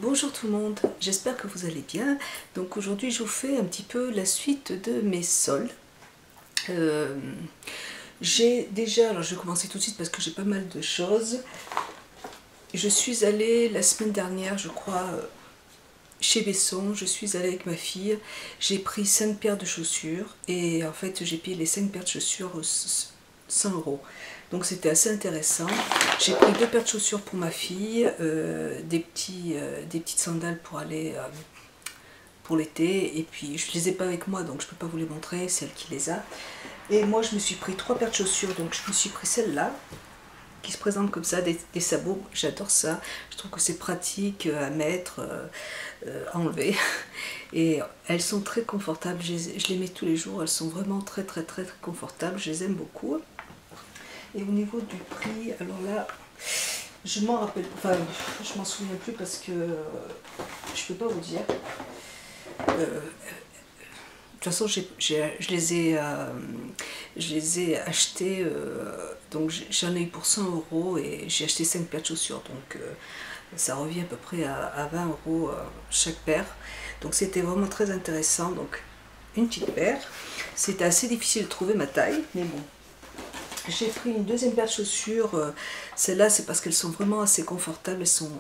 Bonjour tout le monde, j'espère que vous allez bien. Donc aujourd'hui je vous fais un petit peu la suite de mes soldes. J'ai déjà, alors je vais commencer tout de suite parce que j'ai pas mal de choses. Je suis allée la semaine dernière, je crois, chez Besson. Je suis allée avec ma fille. J'ai pris 5 paires de chaussures et en fait j'ai payé les 5 paires de chaussures 100 €. Donc c'était assez intéressant. J'ai pris 2 paires de chaussures pour ma fille, des petites sandales pour aller pour l'été, et puis je les ai pas avec moi donc je peux pas vous les montrer, c'est elle qui les a. Et moi je me suis pris 3 paires de chaussures, donc je me suis pris celle-là qui se présente comme ça, des sabots, j'adore ça, je trouve que c'est pratique à mettre, à enlever, et elles sont très confortables, je les mets tous les jours, elles sont vraiment très confortables, je les aime beaucoup. Et au niveau du prix, alors là, je m'en rappelle, enfin je m'en souviens plus parce que je peux pas vous dire. De toute façon, je les ai achetés, donc j'en ai eu pour 100 € et j'ai acheté 5 paires de chaussures, donc ça revient à peu près à 20 € chaque paire. Donc c'était vraiment très intéressant. Donc une petite paire, c'était assez difficile de trouver ma taille, mais bon. J'ai pris une deuxième paire de chaussures, celles-là c'est parce qu'elles sont vraiment assez confortables, elles sont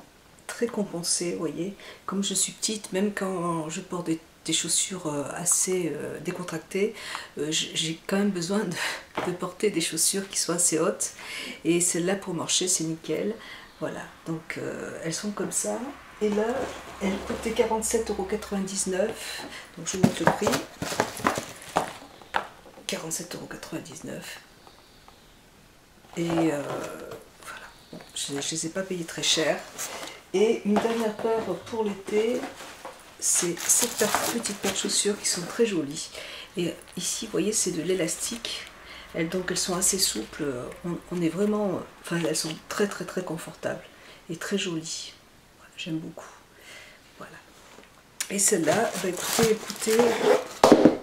très compensées, vous voyez. Comme je suis petite, même quand je porte des chaussures assez décontractées, j'ai quand même besoin de porter des chaussures qui soient assez hautes. Et celle-là pour marcher c'est nickel. Voilà, donc elles sont comme ça. Et là, elles coûtaient 47,99 €. Donc je vous montre le prix. 47,99 €. Et voilà, bon, je ne les ai pas payés très cher. Et une dernière paire pour l'été, c'est cette petite paire de chaussures qui sont très jolies. Et ici, vous voyez, c'est de l'élastique. Donc elles sont assez souples. On est vraiment, enfin, elles sont très confortables et très jolies. Voilà, j'aime beaucoup. Voilà. Et celle-là, bah, écoutez,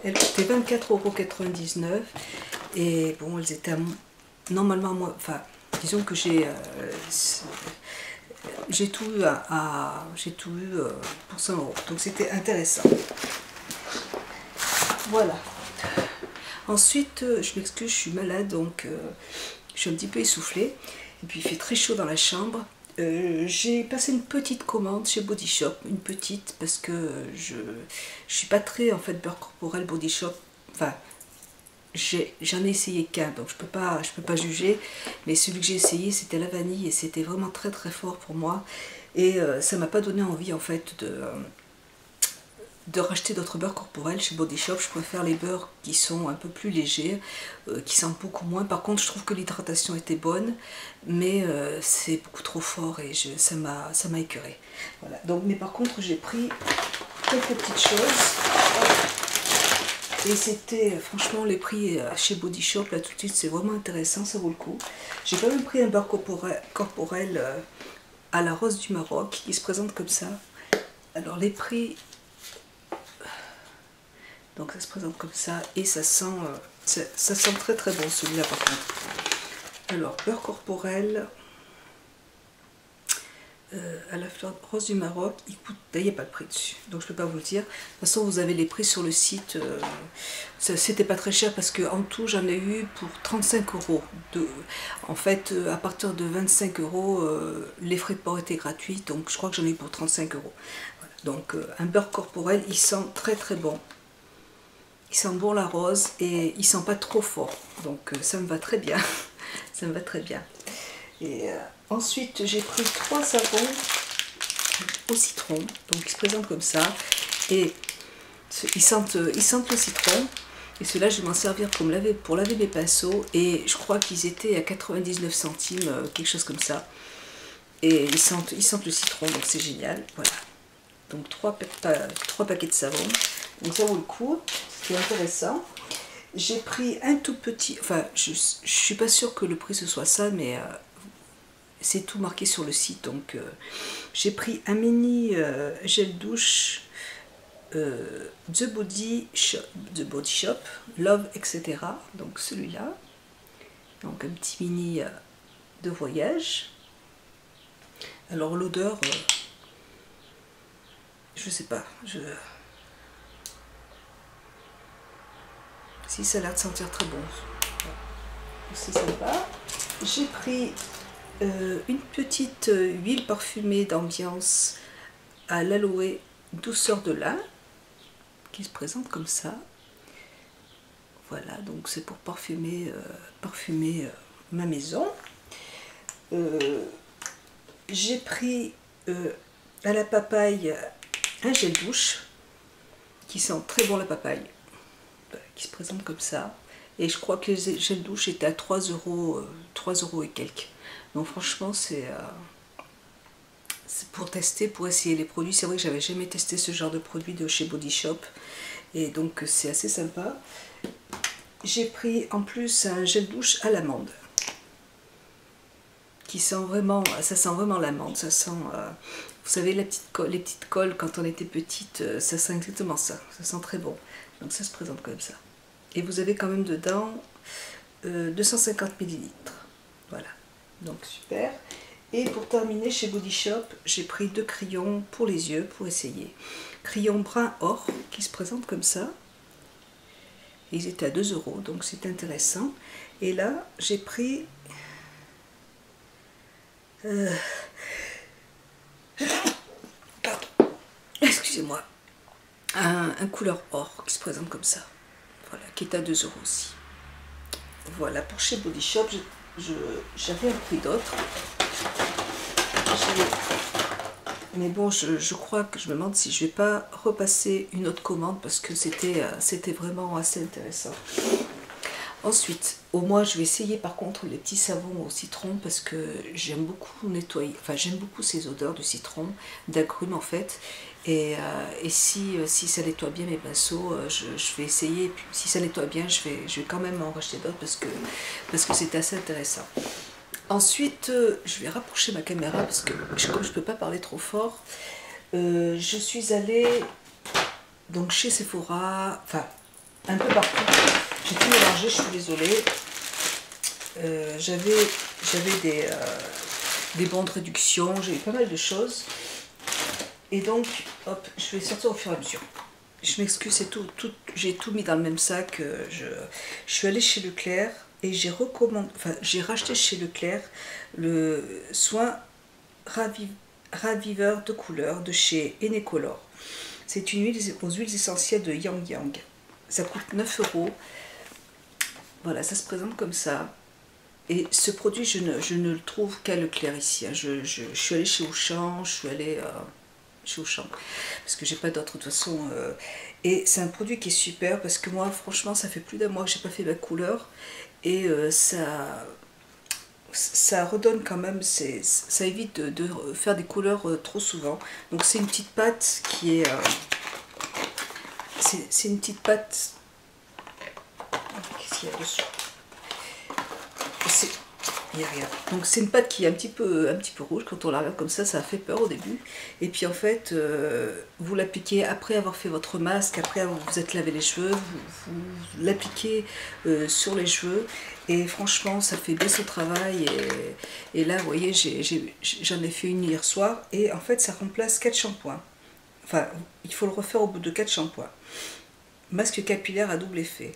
elle coûtait 24,99 €. Et bon, elles étaient normalement moi, enfin, disons que j'ai tout eu pour 100 €. Donc c'était intéressant. Voilà. Ensuite, je m'excuse, je suis malade, donc je suis un petit peu essoufflée. Et puis il fait très chaud dans la chambre. J'ai passé une petite commande chez Body Shop, une petite, parce que je suis pas très en fait beurre corporel Body Shop. Enfin, j'en ai essayé qu'un, donc je peux pas juger, mais celui que j'ai essayé c'était la vanille et c'était vraiment très fort pour moi, et ça m'a pas donné envie en fait de racheter d'autres beurres corporels chez Body Shop. Je préfère les beurres qui sont un peu plus légers, qui sentent beaucoup moins. Par contre je trouve que l'hydratation était bonne, mais c'est beaucoup trop fort et ça m'a écœuré. Voilà. Donc, mais par contre j'ai pris quelques petites choses. Et c'était, franchement, les prix chez Body Shop, là tout de suite, c'est vraiment intéressant, ça vaut le coup. J'ai quand même pris un beurre corporel à la rose du Maroc, qui se présente comme ça. Alors les prix, donc ça se présente comme ça, et ça sent très bon celui-là par contre. Alors, beurre corporel à la fleur rose du Maroc, il coûte, il n'y a pas de prix dessus, donc je peux pas vous le dire. De toute façon vous avez les prix sur le site. C'était pas très cher parce que en tout j'en ai eu pour 35 €. En fait à partir de 25 €, les frais de port étaient gratuits, donc je crois que j'en ai eu pour 35 €. Voilà. Donc un beurre corporel, il sent très bon. Il sent bon la rose et il sent pas trop fort, donc ça me va très bien. Ça me va très bien. Et ensuite j'ai pris 3 savons au citron, donc ils se présentent comme ça, et ils sentent le citron. Et ceux-là je vais m'en servir pour laver mes pinceaux, et je crois qu'ils étaient à 99 centimes, quelque chose comme ça. Et ils sentent le citron, donc c'est génial. Voilà, donc 3 paquets de savon, donc ça vaut le coup, c'est intéressant. J'ai pris un tout petit, enfin je suis pas sûre que le prix ce soit ça, mais c'est tout marqué sur le site. Donc j'ai pris un mini gel douche The Body Shop, Love, etc. Donc celui-là, donc un petit mini de voyage. Alors l'odeur, je sais pas, si ça a l'air de sentir très bon. C'est sympa. J'ai pris une petite huile parfumée d'ambiance à l'aloe douceur de lin qui se présente comme ça. Voilà, donc c'est pour parfumer, ma maison. J'ai pris à la papaye un gel douche qui sent très bon la papaye, qui se présente comme ça. Et je crois que les gels douche étaient à 3 euros et quelques. Donc franchement, c'est pour tester, pour essayer les produits. C'est vrai que j'avais jamais testé ce genre de produit de chez Body Shop. Et donc c'est assez sympa. J'ai pris en plus un gel douche à l'amande. Qui sent vraiment, ça sent vraiment l'amande. Ça sent, vous savez, les petites colles quand on était petite, ça sent exactement ça. Ça sent très bon. Donc ça se présente comme ça. Et vous avez quand même dedans 250 ml. Voilà, donc super. Et pour terminer, chez Body Shop, j'ai pris 2 crayons pour les yeux, pour essayer. Crayon brun or, qui se présente comme ça. Ils étaient à 2 euros, donc c'est intéressant. Et là, j'ai pris... pardon, excusez-moi. Un couleur or, qui se présente comme ça. Voilà, qui est à 2 euros aussi. Voilà, pour chez Body Shop, j'avais un prix d'autres. Mais bon, je crois que je me demande si je vais pas repasser une autre commande parce que c'était vraiment assez intéressant. Ensuite, au moins je vais essayer par contre les petits savons au citron parce que j'aime beaucoup nettoyer, enfin j'aime beaucoup ces odeurs de citron, d'agrumes en fait. Et si ça nettoie bien mes pinceaux, je vais essayer. Et puis, si ça nettoie bien, je vais quand même en racheter d'autres parce que c'est assez intéressant. Ensuite, je vais rapprocher ma caméra parce que comme je ne peux pas parler trop fort, je suis allée donc chez Sephora, enfin un peu partout. J'ai tout mélangé, je suis désolée. J'avais des bons de réduction, j'ai eu pas mal de choses. Et donc, hop, je vais sortir au fur et à mesure. Je m'excuse, c'est j'ai tout mis dans le même sac. Je suis allée chez Leclerc et j'ai racheté chez Leclerc le soin raviveur de couleur de chez Enecolor. C'est une huile aux huiles essentielles de Yang Yang. Ça coûte 9 euros. Voilà, ça se présente comme ça. Et ce produit, je ne le trouve qu'à Leclerc ici. Je suis allée chez Auchan, je suis allée chez Auchan, parce que j'ai pas d'autre de toute façon. Et c'est un produit qui est super, parce que moi, franchement, ça fait plus d'un mois que j'ai pas fait ma couleur. Et ça redonne quand même, ça évite de faire des couleurs trop souvent. Donc c'est une petite pâte qui est... c'est une petite pâte... Qu'est-ce qu'il y a dessus? Il n'y a rien. Donc c'est une pâte qui est un petit peu rouge. Quand on la regarde comme ça fait peur au début. Et puis en fait, vous l'appliquez après avoir fait votre masque, après avoir vous êtes lavé les cheveux, vous l'appliquez sur les cheveux. Et franchement, ça fait bien son travail. Et là, vous voyez, j'en ai fait une hier soir. Et en fait, ça remplace 4 shampoings. Enfin, il faut le refaire au bout de 4 shampoings. Masque capillaire à double effet.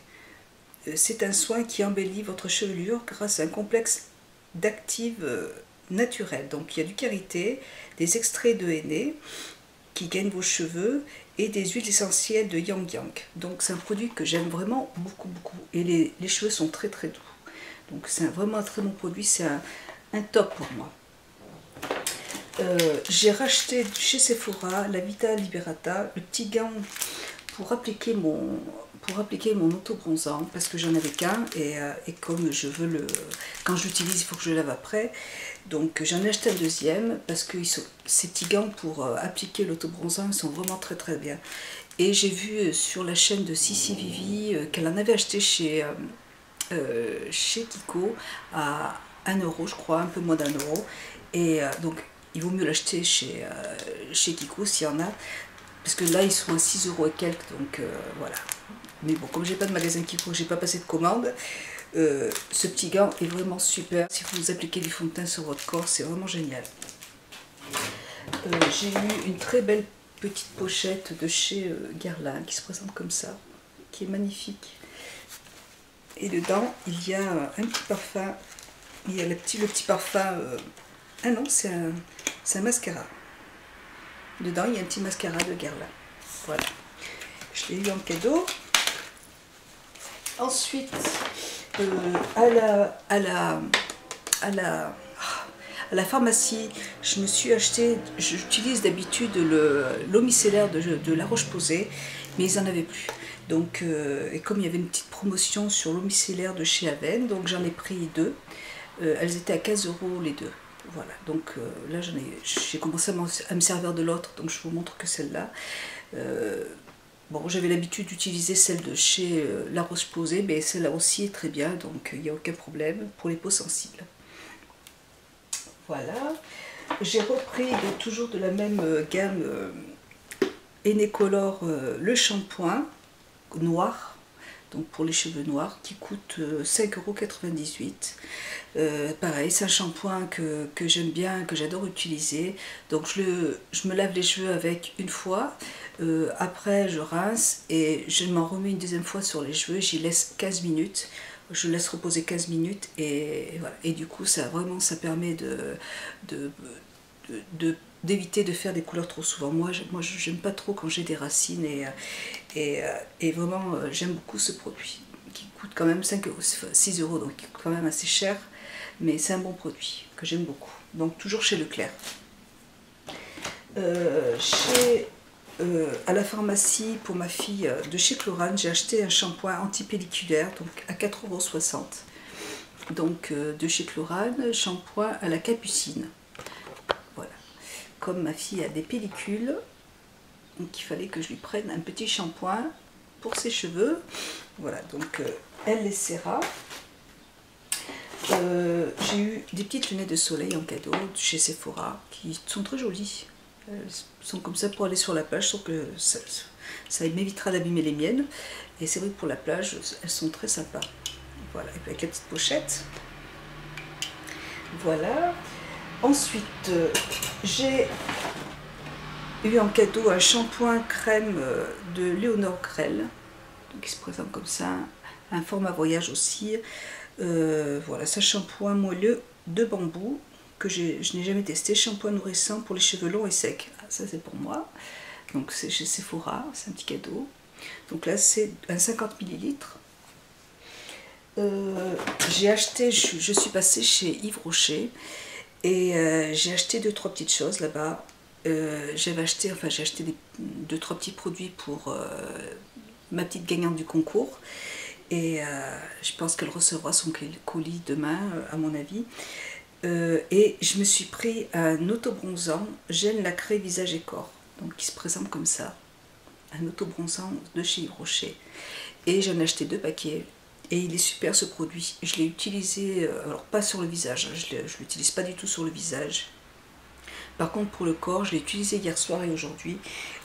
C'est un soin qui embellit votre chevelure grâce à un complexe d'actifs naturels. Donc il y a du karité, des extraits de henné qui gagnent vos cheveux et des huiles essentielles de Yang Yang. Donc c'est un produit que j'aime vraiment beaucoup. Et les cheveux sont très doux. Donc c'est vraiment un très bon produit, c'est un top pour moi. J'ai racheté chez Sephora la Vita Liberata, le petit gant pour appliquer mon auto-bronzant, parce que j'en avais qu'un et comme je veux quand je l'utilise, il faut que je le lave après. Donc j'en ai acheté un deuxième parce que ces petits gants pour appliquer l'auto-bronzant, ils sont vraiment très bien. Et j'ai vu sur la chaîne de Sissi Vivi qu'elle en avait acheté chez Kiko à 1 euro, je crois, un peu moins d'1 euro. Et donc il vaut mieux l'acheter chez Kiko s'il y en a. Parce que là, ils sont à 6 euros et quelques, donc voilà. Mais bon, comme j'ai pas de magasin Kiko, j'ai pas passé de commande, ce petit gant est vraiment super. Si vous appliquez du fond de teint sur votre corps, c'est vraiment génial. J'ai eu une très belle petite pochette de chez Guerlain qui se présente comme ça, qui est magnifique. Et dedans, il y a un petit parfum. Il y a le petit parfum. Ah non, c'est un mascara. Dedans, il y a un petit mascara de Guerlain. Voilà. Je l'ai eu en cadeau. Ensuite, à la pharmacie, je me suis acheté, j'utilise d'habitude l'eau micellaire de La Roche-Posay, mais ils n'en avaient plus. Donc, et comme il y avait une petite promotion sur l'eau micellaire de chez Aven, donc j'en ai pris deux. Elles étaient à 15 € les deux. Voilà, donc là j'ai commencé à me servir de l'autre, donc je vous montre que celle-là. Bon, j'avais l'habitude d'utiliser celle de chez La Roche-Posay, mais celle-là aussi est très bien, donc il n'y a aucun problème pour les peaux sensibles. Voilà, j'ai repris toujours de la même gamme Enecolor le shampoing noir, donc pour les cheveux noirs, qui coûte 5,98 €. Pareil, c'est un shampoing que j'aime bien, que j'adore utiliser. Donc je me lave les cheveux avec une fois, après je rince et je m'en remets une deuxième fois sur les cheveux, j'y laisse 15 minutes. Je laisse reposer 15 minutes et voilà. Et du coup, ça permet d'éviter de faire des couleurs trop souvent. Moi j'aime pas trop quand j'ai des racines et vraiment j'aime beaucoup ce produit qui coûte quand même 6 €, donc qui coûte quand même assez cher, mais c'est un bon produit que j'aime beaucoup. Donc toujours chez Leclerc. À la pharmacie pour ma fille de chez Chlorane, j'ai acheté un shampoing antipelliculaire donc à 4,60 €. Donc de chez Chlorane, shampoing à la capucine. Voilà. Comme ma fille a des pellicules, donc il fallait que je lui prenne un petit shampoing pour ses cheveux. Voilà, donc elle les serra. J'ai eu des petites lunettes de soleil en cadeau chez Sephora qui sont très jolies. Elles sont comme ça pour aller sur la plage, sauf que ça m'évitera d'abîmer les miennes. Et c'est vrai que pour la plage, elles sont très sympas. Voilà, et puis avec la petite pochette. Voilà. Ensuite, j'ai eu en cadeau un shampoing crème de Léonore Grell, qui se présente comme ça, un format voyage aussi. Voilà, c'est un shampoing moelleux de bambou que je n'ai jamais testé, shampoing nourrissant pour les cheveux longs et secs. Ah, ça c'est pour moi, donc c'est chez Sephora, c'est un petit cadeau. Donc là c'est un 50 ml. J'ai acheté, je suis passée chez Yves Rocher et j'ai acheté 2-3 petites choses là-bas. J'ai acheté 2-3 petits produits pour ma petite gagnante du concours. Et je pense qu'elle recevra son colis demain, à mon avis. Et je me suis pris un autobronzant gel nacré visage et corps, donc qui se présente comme ça, un autobronzant de chez Yves Rocher. Et j'en ai acheté 2 paquets et il est super ce produit. Je l'ai utilisé, alors pas sur le visage, je l'utilise pas du tout sur le visage. Par contre pour le corps, je l'ai utilisé hier soir et aujourd'hui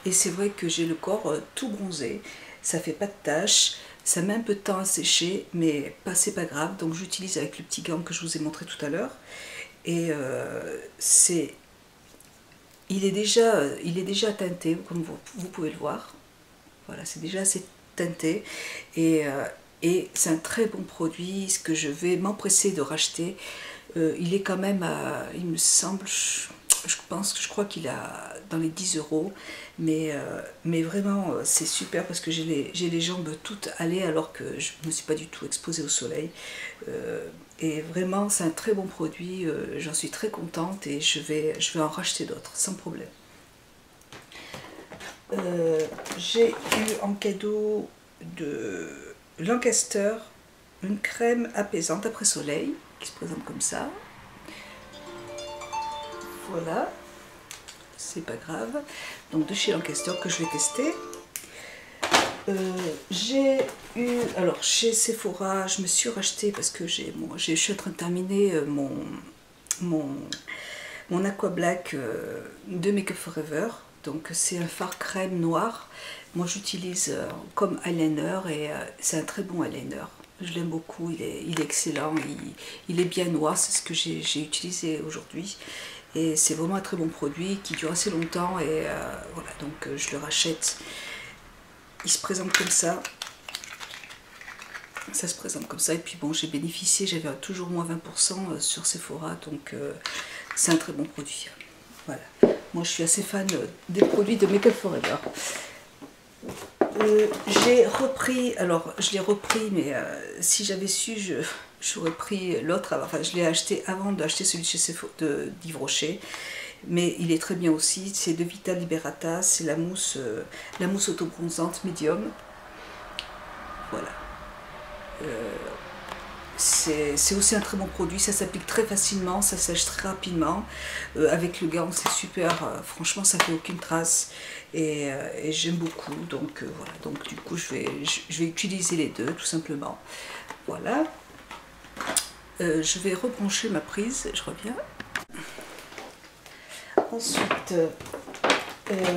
et c'est vrai que j'ai le corps tout bronzé, ça fait pas de taches. Ça met un peu de temps à sécher, mais c'est pas grave. Donc j'utilise avec le petit gant que je vous ai montré tout à l'heure. Et il est déjà teinté, comme vous pouvez le voir. Voilà, c'est déjà assez teinté. Et c'est un très bon produit, ce que je vais m'empresser de racheter. Il est quand même, il me semble, je crois qu'il a dans les 10 €, mais vraiment c'est super parce que j'ai les jambes toutes hâlées alors que je ne me suis pas du tout exposée au soleil. Et vraiment c'est un très bon produit, j'en suis très contente et je vais en racheter d'autres sans problème. J'ai eu en cadeau de Lancaster une crème apaisante après soleil qui se présente comme ça. Voilà, c'est pas grave. Donc de chez Lancaster que je vais tester. J'ai eu, alors chez Sephora, je me suis racheté parce que je suis en train de terminer mon Aqua Black de Make Up Forever. Donc c'est un fard crème noir. Moi j'utilise comme eyeliner et c'est un très bon eyeliner. Je l'aime beaucoup, il est excellent, il est bien noir, c'est ce que j'ai utilisé aujourd'hui. Et c'est vraiment un très bon produit qui dure assez longtemps. Et voilà, donc je le rachète. Il se présente comme ça. Ça se présente comme ça. Et puis bon, j'ai bénéficié, j'avais toujours moins 20% sur Sephora. Donc c'est un très bon produit. Voilà. Moi, je suis assez fan des produits de Make Up For Ever. J'ai repris, alors je l'ai repris, mais si j'avais su, j'aurais pris l'autre. Enfin, je l'ai acheté avant d'acheter celui de chez d'Yves Rocher, mais il est très bien aussi. C'est de Vita Liberata, c'est la mousse auto-bronzante médium. Voilà. C'est aussi un très bon produit, ça s'applique très facilement, ça sèche très rapidement. Avec le gant, c'est super, franchement, ça fait aucune trace. Et j'aime beaucoup, donc voilà, donc du coup je vais utiliser les deux tout simplement. Voilà, je vais rebrancher ma prise, je reviens. Ensuite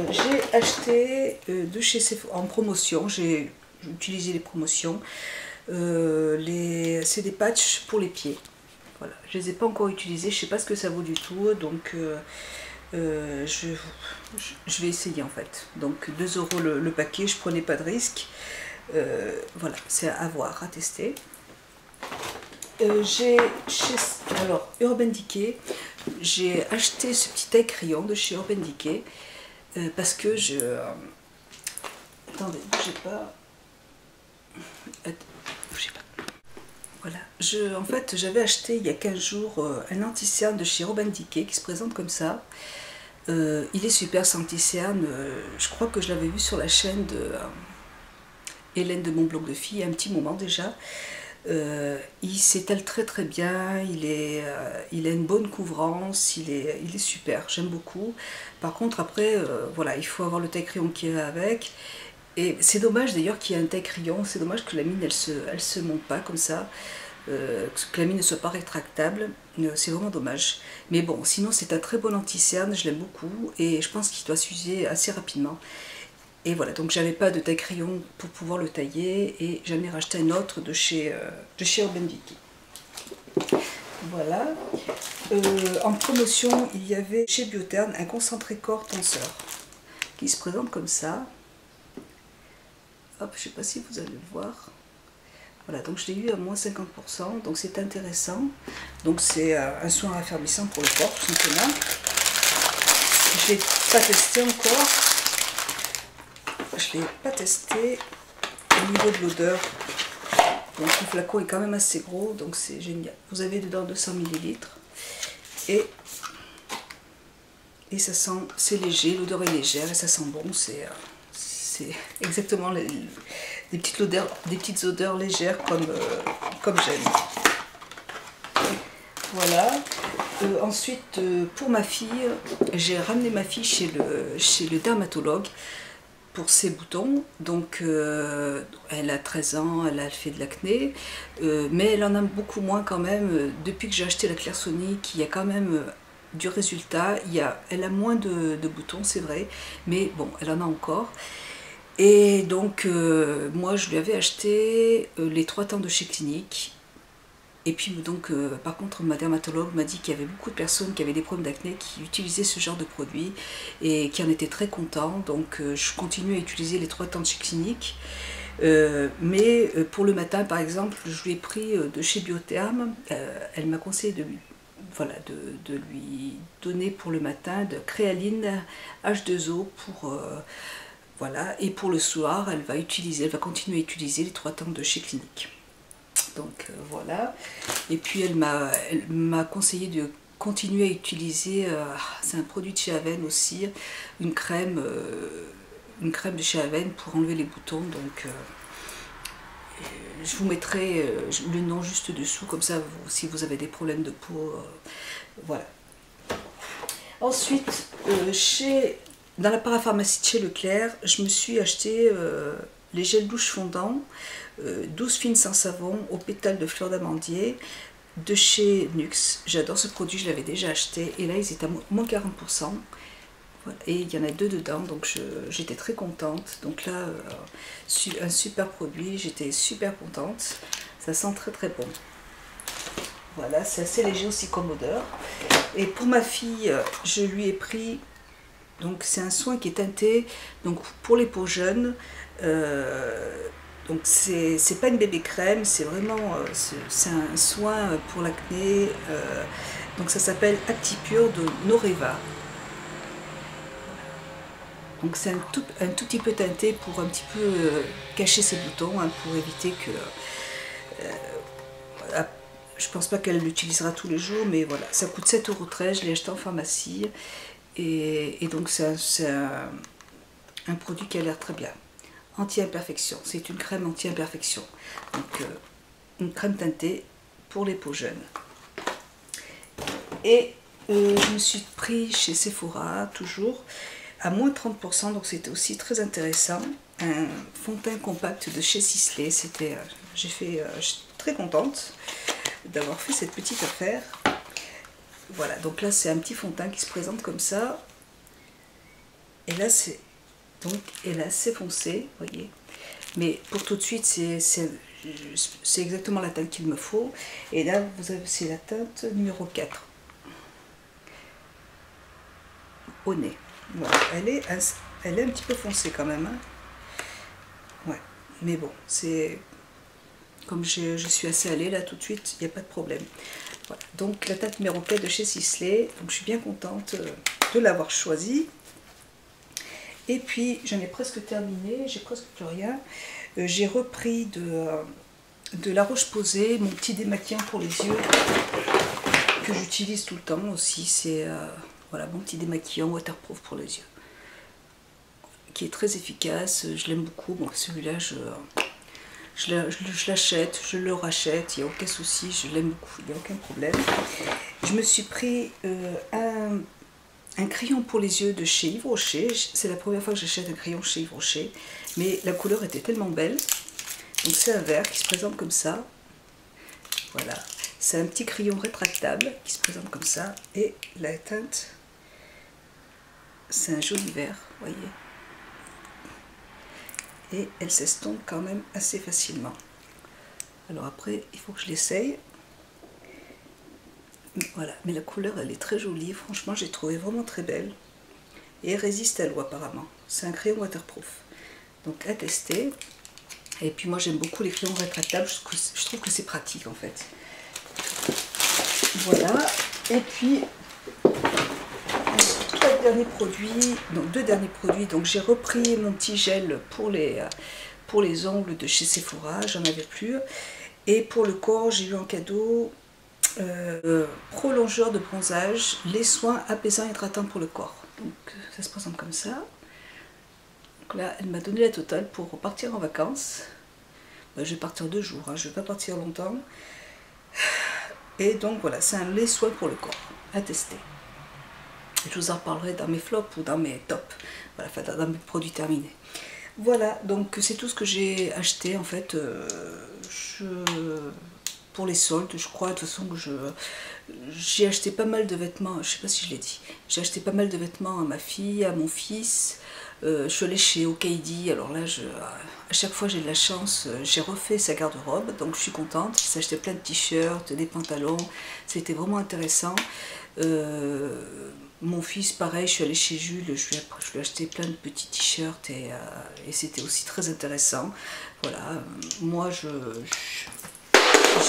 j'ai acheté de chez Sephora en promotion, j'ai utilisé les promotions, c'est des patchs pour les pieds. Voilà, je les ai pas encore utilisés, je sais pas ce que ça vaut du tout, donc je vais essayer en fait. Donc 2 € le paquet, je prenais pas de risque. Voilà, c'est à voir, à tester. J'ai alors Urban Decay, j'ai acheté ce petit taille crayon de chez Urban Decay parce que attendez, bougez pas. Bougez pas. Voilà, en fait j'avais acheté il y a 15 jours un anti-cerne de chez Urban Decay qui se présente comme ça. Il est super ce anti-cerne, je crois que je l'avais vu sur la chaîne de Hélène de mon blog de filles il y a un petit moment déjà. Il s'étale très très bien, il a une bonne couvrance, il est super, j'aime beaucoup. Par contre après, voilà, il faut avoir le taille crayon qui va avec. Et c'est dommage d'ailleurs qu'il y ait un taille crayon, c'est dommage que la mine elle se monte pas comme ça. Que la mine ne soit pas rétractable, c'est vraiment dommage. Mais bon, sinon c'est un très bon anti-cerne, je l'aime beaucoup et je pense qu'il doit s'user assez rapidement. Et voilà, donc j'avais pas de taille crayon pour pouvoir le tailler et j'en ai racheté un autre de chez Urban Decay. Voilà. En promotion, il y avait chez Biotherm un concentré corps tenseur qui se présente comme ça. Hop, je sais pas si vous allez le voir. Voilà, donc je l'ai eu à moins 50%, donc c'est intéressant. Donc c'est un soin raffermissant pour le corps, tout simplement. Je ne l'ai pas testé encore. Je ne l'ai pas testé au niveau de l'odeur. Donc le flacon est quand même assez gros, donc c'est génial. Vous avez dedans 200 ml. Et ça sent, c'est léger, l'odeur est légère et ça sent bon. C'est exactement des petites odeurs légères comme j'aime. Voilà. Ensuite, pour ma fille, j'ai ramené ma fille chez le dermatologue pour ses boutons. Donc, elle a 13 ans, elle a fait de l'acné, mais elle en a beaucoup moins quand même. Depuis que j'ai acheté la Clairsonic, il y a quand même du résultat. Elle a moins de boutons, c'est vrai, mais bon, elle en a encore. Et donc, moi, je lui avais acheté les 3 temps de chez Clinique. Et puis, donc, par contre, ma dermatologue m'a dit qu'il y avait beaucoup de personnes qui avaient des problèmes d'acné qui utilisaient ce genre de produit et qui en étaient très contents. Donc, je continue à utiliser les 3 temps de chez Clinique. Mais pour le matin, par exemple, je lui ai pris de chez Biotherm. Elle m'a conseillé de lui donner pour le matin de Créaline H2O pour... voilà, et pour le soir, elle va continuer à utiliser les 3 temps de chez Clinique. Donc voilà, et puis elle m'a conseillé de continuer à utiliser, c'est un produit de chez Aven aussi, une crème de chez Aven pour enlever les boutons. Donc je vous mettrai le nom juste dessous, comme ça si vous avez des problèmes de peau, voilà. Ensuite, dans la parapharmacie de chez Leclerc, je me suis acheté les gels douche fondants 12 fines sans savon aux pétales de fleurs d'amandier de chez Nuxe. J'adore ce produit, je l'avais déjà acheté et là ils étaient à moins 40%. Voilà. Et il y en a 2 dedans, donc j'étais très contente. Donc là, un super produit, j'étais super contente. Ça sent très très bon. Voilà, c'est assez léger aussi comme odeur. Et pour ma fille, je lui ai pris, donc c'est un soin qui est teinté, donc pour les peaux jeunes. Donc c'est pas une bébé crème, c'est vraiment c'est un soin pour l'acné. Donc ça s'appelle Actipure de Noreva. Donc c'est un tout petit peu teinté pour un petit peu cacher ses boutons, hein, pour éviter que... je pense pas qu'elle l'utilisera tous les jours, mais voilà, ça coûte 7,13 €, je l'ai acheté en pharmacie. Et donc c'est un produit qui a l'air très bien. Anti-imperfection, c'est une crème anti-imperfection. Donc une crème teintée pour les peaux jeunes. Et je me suis pris chez Sephora, toujours, à moins 30%, donc c'était aussi très intéressant. Un fond de teint compact de chez Sisley. C'était, je suis très contente d'avoir fait cette petite affaire. Voilà, donc là c'est un petit fond de teint qui se présente comme ça. Et là c'est foncé, vous voyez. Mais pour tout de suite, c'est exactement la teinte qu'il me faut. Et là, c'est la teinte numéro 4. Au nez. Voilà. Elle est un petit peu foncée quand même. Hein. Ouais. Mais bon, c'est... Comme je suis assez allée là tout de suite, il n'y a pas de problème. Voilà. Donc la teinte numéro 4 de chez Sisley. Donc je suis bien contente de l'avoir choisie. Et puis j'en ai presque terminé, j'ai presque plus rien. J'ai repris de La Roche-Posay, mon petit démaquillant pour les yeux, que j'utilise tout le temps aussi. C'est voilà, mon petit démaquillant waterproof pour les yeux, qui est très efficace, je l'aime beaucoup. Bon, celui-là, je l'achète, je le rachète, il n'y a aucun souci, je l'aime beaucoup, il n'y a aucun problème. Je me suis pris un crayon pour les yeux de chez Yves Rocher. C'est la première fois que j'achète un crayon chez Yves Rocher, mais la couleur était tellement belle. Donc c'est un verre qui se présente comme ça. Voilà, c'est un petit crayon rétractable qui se présente comme ça. Et la teinte, c'est un joli vert, vous voyez. Et elle s'estompe quand même assez facilement. Alors après, il faut que je l'essaye. Voilà, mais la couleur elle est très jolie, franchement j'ai trouvé vraiment très belle. Et elle résiste à l'eau apparemment. C'est un crayon waterproof. Donc à tester. Et puis moi j'aime beaucoup les crayons rétractables, je trouve que c'est pratique en fait. Voilà, et puis deux derniers produits. Donc j'ai repris mon petit gel pour les ongles de chez Sephora, j'en avais plus. Et pour le corps, j'ai eu en cadeau prolongeur de bronzage, les soins apaisants et hydratants pour le corps. Donc ça se présente comme ça. Donc là, elle m'a donné la totale pour partir en vacances. Ben, je vais partir 2 jours, hein, je ne vais pas partir longtemps. Et donc voilà, c'est un lait soin pour le corps, à tester. Je vous en reparlerai dans mes flops ou dans mes tops, voilà, enfin dans mes produits terminés. Voilà, donc c'est tout ce que j'ai acheté en fait. Pour les soldes, je crois, de toute façon que j'ai acheté pas mal de vêtements, je sais pas si je l'ai dit, j'ai acheté pas mal de vêtements à ma fille, à mon fils. Je suis allée chez Okaidi, alors là, à chaque fois j'ai de la chance, j'ai refait sa garde-robe, donc je suis contente. J'ai acheté plein de t-shirts, des pantalons, c'était vraiment intéressant. Mon fils, pareil, je suis allée chez Jules, je lui ai acheté plein de petits t-shirts et c'était aussi très intéressant. Voilà, moi j'ai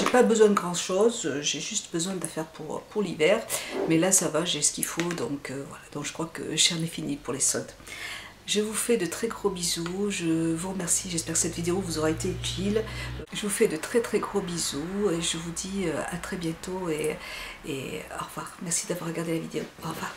pas besoin de grand chose, j'ai juste besoin d'affaires pour l'hiver, mais là ça va, j'ai ce qu'il faut, donc voilà, donc je crois que j'en ai fini pour les soldes. Je vous fais de très gros bisous, je vous remercie, j'espère que cette vidéo vous aura été utile. Je vous fais de très gros bisous et je vous dis à très bientôt et au revoir. Merci d'avoir regardé la vidéo, au revoir.